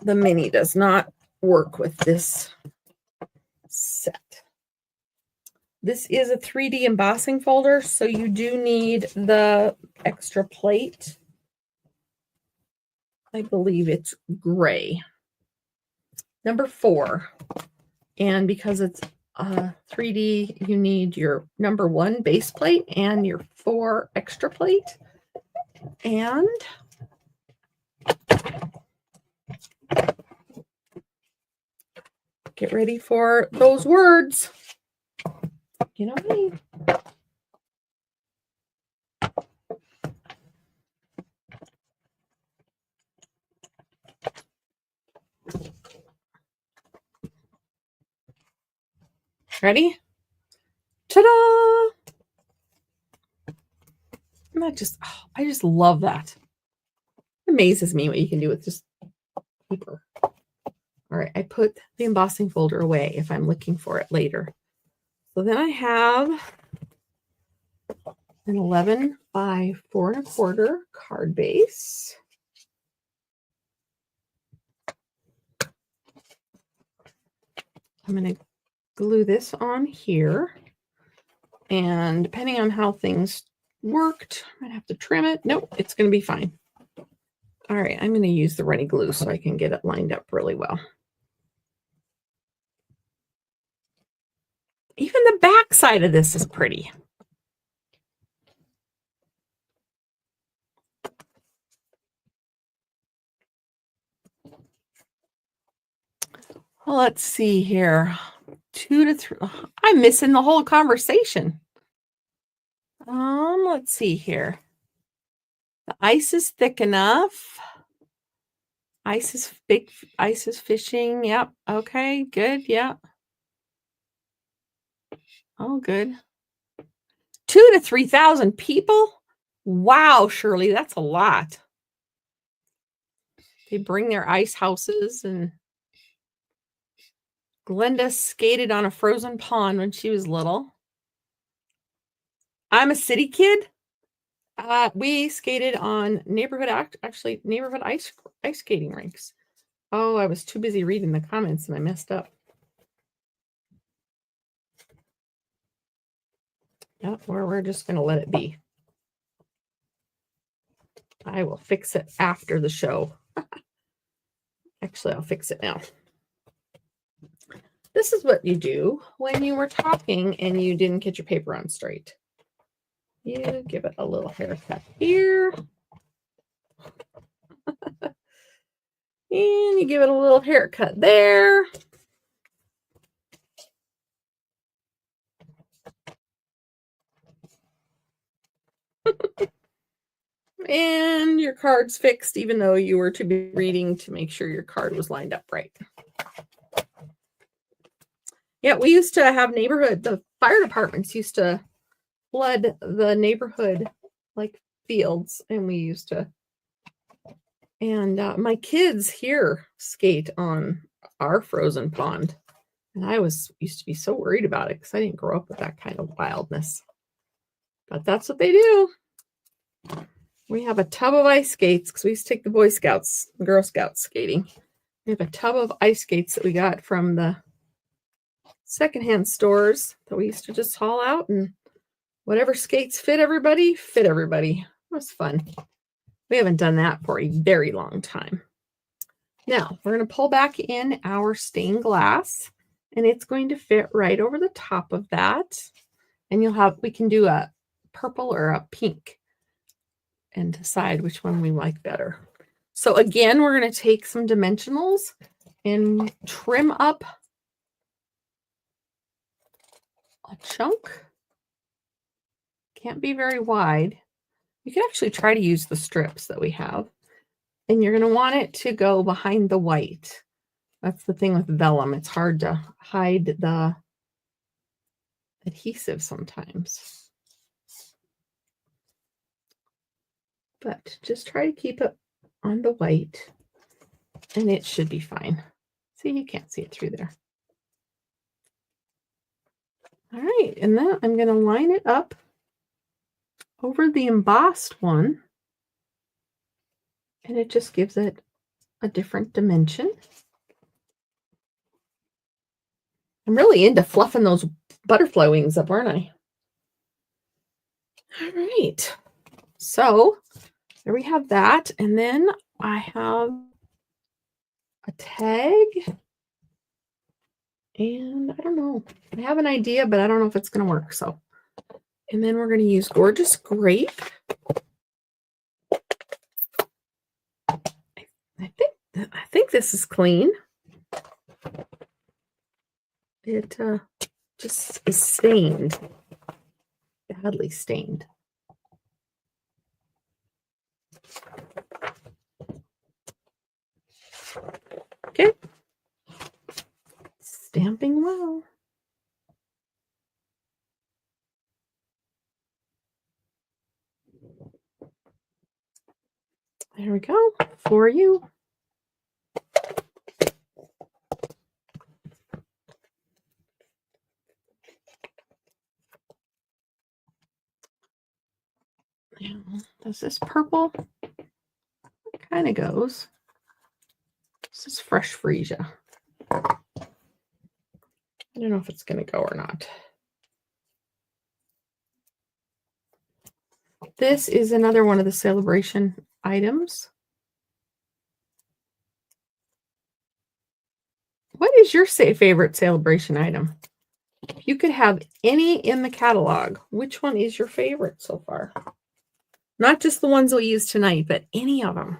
The mini does not work with this set. This is a 3D embossing folder, so you do need the extra plate. I believe it's gray. Number 4. And because it's 3D, you need your number 1 base plate and your 4 extra plate. And get ready for those words. You know me. Ready? Ta-da! And that just, oh, I just love that. It amazes me what you can do with just paper. All right, I put the embossing folder away if I'm looking for it later. So then I have an 11 by 4 1/4 card base. I'm going to glue this on here. And depending on how things worked, I might have to trim it. Nope, it's going to be fine. All right, I'm going to use the ready glue so I can get it lined up really well. Even the back side of this is pretty. Well, let's see here. 2 to 3. I'm missing the whole conversation. Let's see here. The ice is thick enough. Ice is big. Ice is fishing. Yep. Okay. Good. Yeah. Oh, good. 2 to 3,000 people. Wow, Shirley, that's a lot. They bring their ice houses, and Glenda skated on a frozen pond when she was little. I'm a city kid. We skated on neighborhood ice skating rinks. Oh, I was too busy reading the comments and I messed up. Yep, we're just going to let it be. I will fix it after the show. Actually, I'll fix it now. This is what you do when you were talking and you didn't get your paper on straight. You give it a little haircut here. And you give it a little haircut there. And your card's fixed, even though you were to be reading to make sure your card was lined up right. Yeah, we used to have the fire departments used to flood the neighborhood like fields, and we used to, and my kids here skate on our frozen pond, and I used to be so worried about it because I didn't grow up with that kind of wildness, but that's what they do. We have a tub of ice skates because we used to take the Boy Scouts, the Girl Scouts skating. We have a tub of ice skates that we got from the secondhand stores that we used to just haul out, and whatever skates fit everybody. It was fun. We haven't done that for a very long time. Now we're going to pull back in our stained glass, and it's going to fit right over the top of that. And we can do a purple or a pink and decide which one we like better. So again, we're going to take some dimensionals and trim up a chunk. Can't be very wide. You can actually try to use the strips that we have. And you're going to want it to go behind the white. That's the thing with vellum. It's hard to hide the adhesive sometimes. But just try to keep it on the white, and it should be fine. See, you can't see it through there. All right, and then I'm going to line it up over the embossed one, and it just gives it a different dimension. I'm really into fluffing those butterfly wings up, aren't I? All right, so there we have that, and then I have a tag, and I don't know. I have an idea, but I don't know if it's going to work. So, and then we're going to use Gorgeous Grape. I think this is clean. It just is stained, badly stained. Okay. Stamping well. There we go for you. Now, does this purple? It kind of goes. This is Fresh Freesia. I don't know if it's going to go or not. This is another one of the celebration items. What is your favorite celebration item? If you could have any in the catalog, which one is your favorite so far? Not just the ones we'll use tonight, but any of them.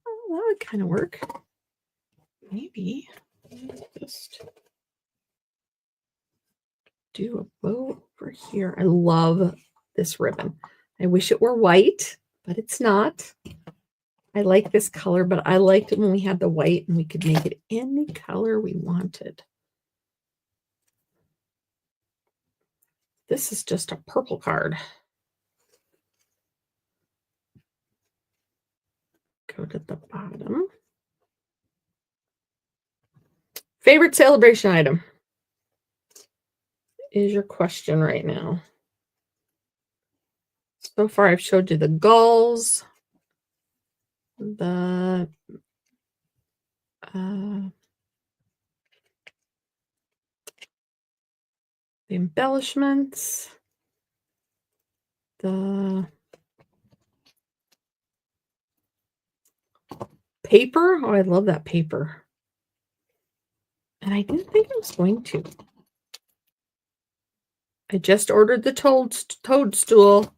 Oh, that would kind of work. Maybe just do a bow over here. I love this ribbon. I wish it were white, but it's not. I like this color, but I liked it when we had the white and we could make it any color we wanted. This is just a purple card. Go to the bottom. Favorite celebration item is your question right now. So far, I've showed you the gulls, the embellishments, the paper. Oh, I love that paper. And I didn't think I was going to. I just ordered the toadstool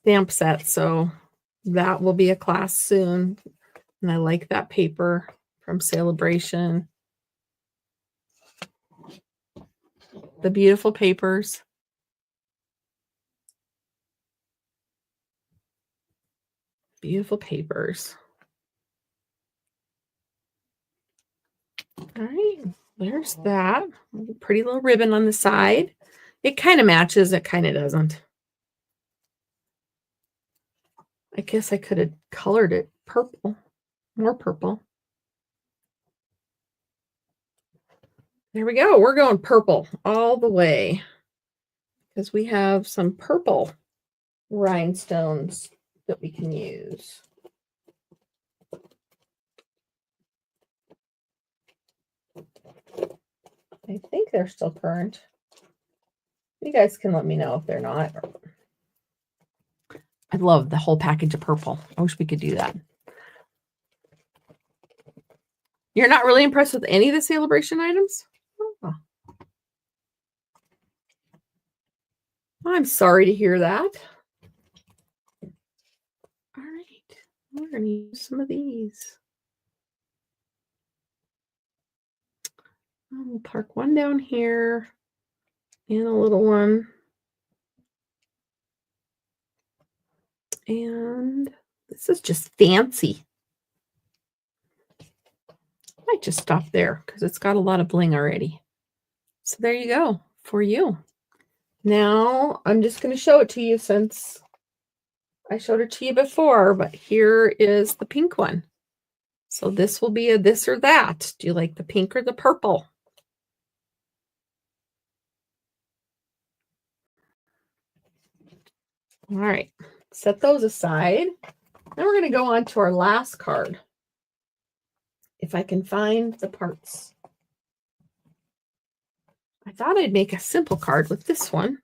stamp set, so that will be a class soon. And I like that paper from Celebration. The beautiful papers. Beautiful papers. All right, there's that. Pretty little ribbon on the side. It kind of matches, it kind of doesn't. I guess I could have colored it purple, more purple. There we go. We're going purple all the way because we have some purple rhinestones that we can use. I think they're still current. You guys can let me know if they're not. I love the whole package of purple. I wish we could do that. You're not really impressed with any of the Celebration items? Oh. I'm sorry to hear that. All right, we're going to use some of these. We'll park one down here and a little one. And this is just fancy. I might just stop there because it's got a lot of bling already. So there you go for you. Now I'm just going to show it to you since I showed it to you before, but here is the pink one. So this will be a this or that. Do you like the pink or the purple? All right, set those aside. Now we're going to go on to our last card. If I can find the parts. I thought I'd make a simple card with this one.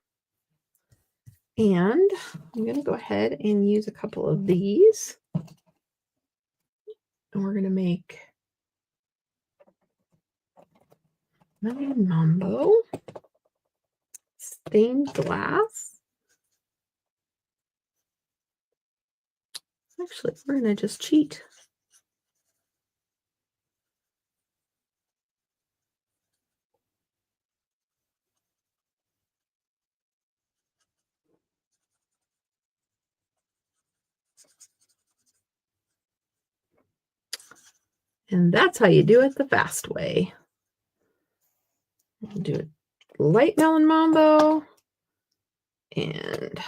And I'm going to go ahead and use a couple of these. And we're going to make Melon Mambo, stained glass. Actually, we're going to just cheat. And that's how you do it the fast way. We'll do a light Melon Mambo and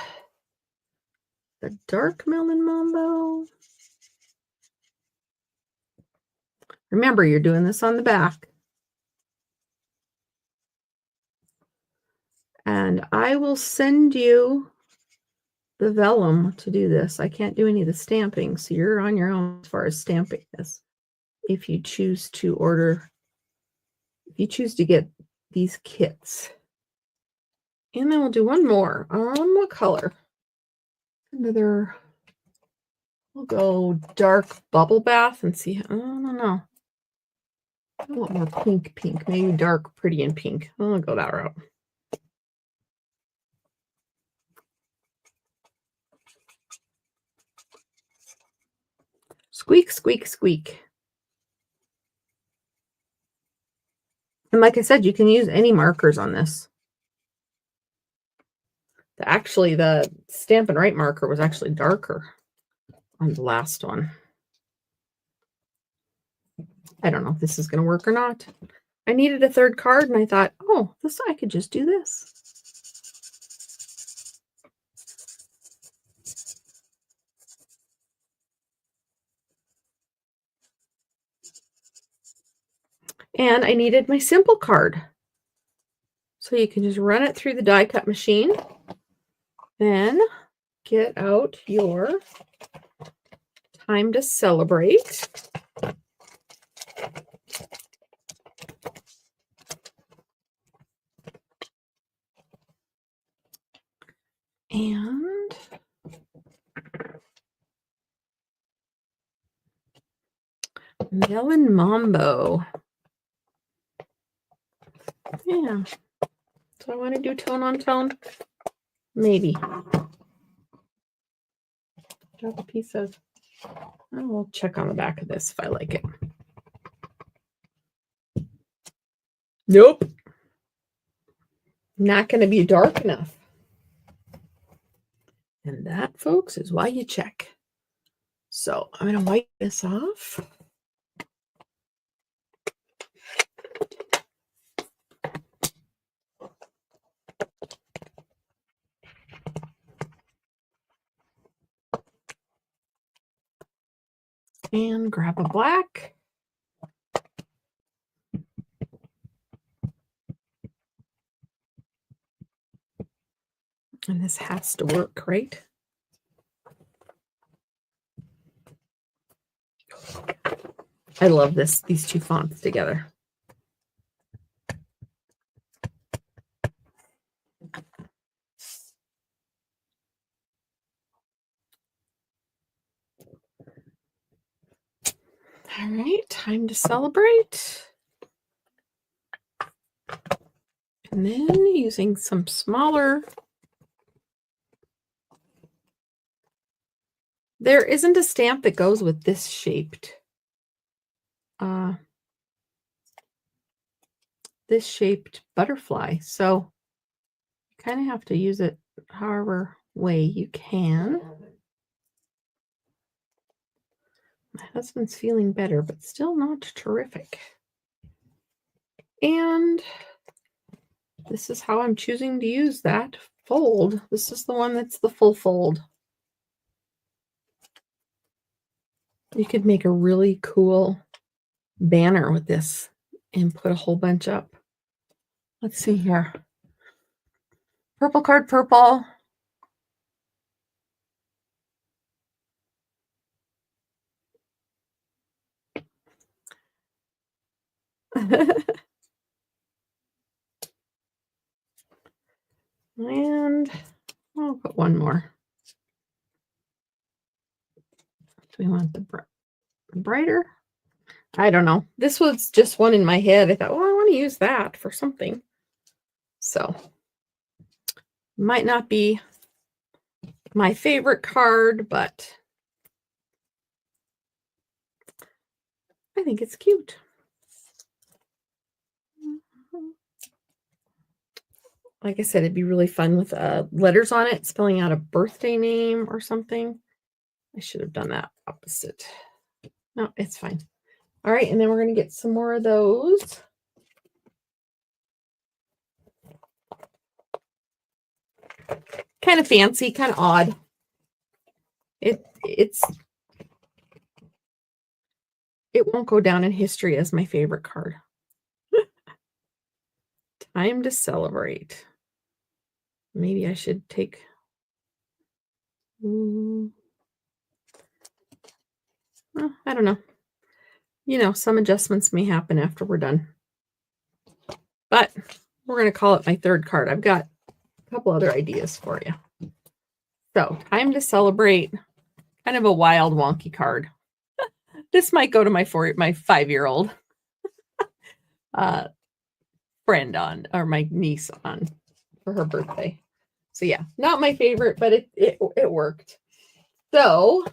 the dark Melon Mambo. Remember, you're doing this on the back. And I will send you the vellum to do this. I can't do any of the stamping, so you're on your own as far as stamping this. If you choose to order, if you choose to get these kits. And then we'll do one more. What color? Another, we'll go dark bubble bath and see. I don't know. I want more pink, maybe dark, pretty, and pink. I'll go that route. Squeak, squeak, squeak. And like I said, you can use any markers on this. Actually, the Stampin' Wright marker was actually darker on the last one. I don't know if this is going to work or not. I needed a third card, and I thought, oh, I could just do this. And I needed my simple card. So you can just run it through the die cut machine. Then get out your Time to Celebrate. And Melon Mambo. Yeah. So I want to do tone on tone. Maybe. Drop a piece of. I will check on the back of this if I like it. Nope. Not going to be dark enough. And that, folks, is why you check. So I'm going to wipe this off. And grab a black. And this has to work, right? I love these two fonts together. All right, Time to Celebrate. And then using some smaller. There isn't a stamp that goes with this shaped. This shaped butterfly. So you kind of have to use it however way you can. My husband's feeling better, but still not terrific. And this is how I'm choosing to use that fold. This is the one that's the full fold. You could make a really cool banner with this and put a whole bunch up. Let's see here. Purple card, purple. And I'll put one more. Do we want the brighter? I don't know. This was just one in my head. I thought, well, I want to use that for something. So, might not be my favorite card, but I think it's cute. Like I said, it'd be really fun with letters on it, spelling out a birthday name or something. I should have done that opposite. No, it's fine. All right, and then we're going to get some more of those. Kind of fancy, kind of odd. It won't go down in history as my favorite card. Time to Celebrate. Maybe I should take. Well, I don't know. You know, some adjustments may happen after we're done. But we're going to call it my third card. I've got a couple other ideas for you. So, Time to Celebrate. Kind of a wild, wonky card. This might go to my 5-year-old. friend on, or my niece on, for her birthday. So yeah, not my favorite, but it worked. So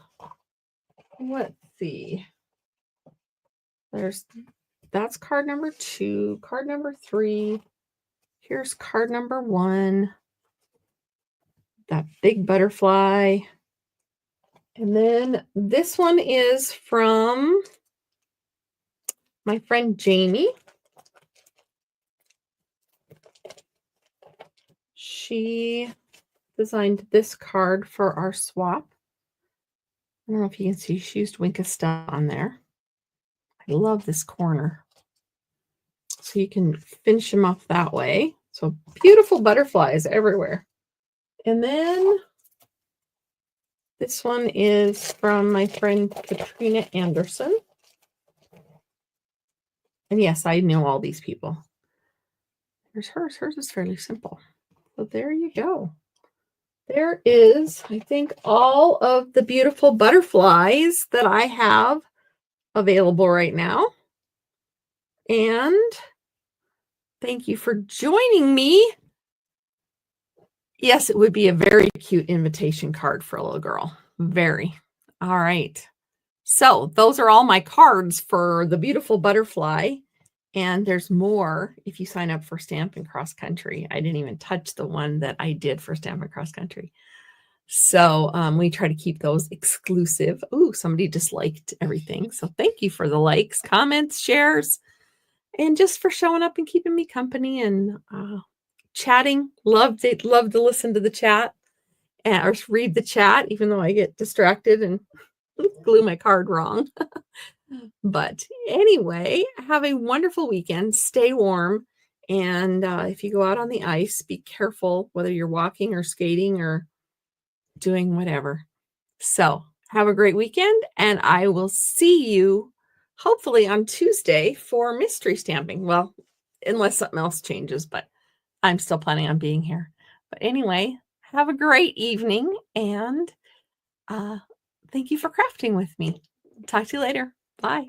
let's see. That's card number 2, card number 3. Here's card number 1. That big butterfly. And then this one is from my friend Jamie. She designed this card for our swap. I don't know if you can see, she used Winka stuff on there. I love this corner. So you can finish them off that way. So beautiful butterflies everywhere. And then this one is from my friend Katrina Anderson. And yes, I know all these people. Here's hers. Hers is fairly simple. So there you go. There is, I think, all of the beautiful butterflies that I have available right now. And thank you for joining me. Yes, it would be a very cute invitation card for a little girl. Very. All right. So those are all my cards for the beautiful butterfly. And there's more if you sign up for Stampin' Cross Country. I didn't even touch the one that I did for Stampin' Cross Country. So we try to keep those exclusive. Ooh, somebody disliked everything. So thank you for the likes, comments, shares, and just for showing up and keeping me company and chatting. Love to listen to the chat or read the chat, even though I get distracted and glue my card wrong. But anyway, have a wonderful weekend. Stay warm. And if you go out on the ice, be careful whether you're walking or skating or doing whatever. So have a great weekend, and I will see you hopefully on Tuesday for mystery stamping. Well, unless something else changes, but I'm still planning on being here. But anyway, have a great evening, and thank you for crafting with me. Talk to you later. Bye.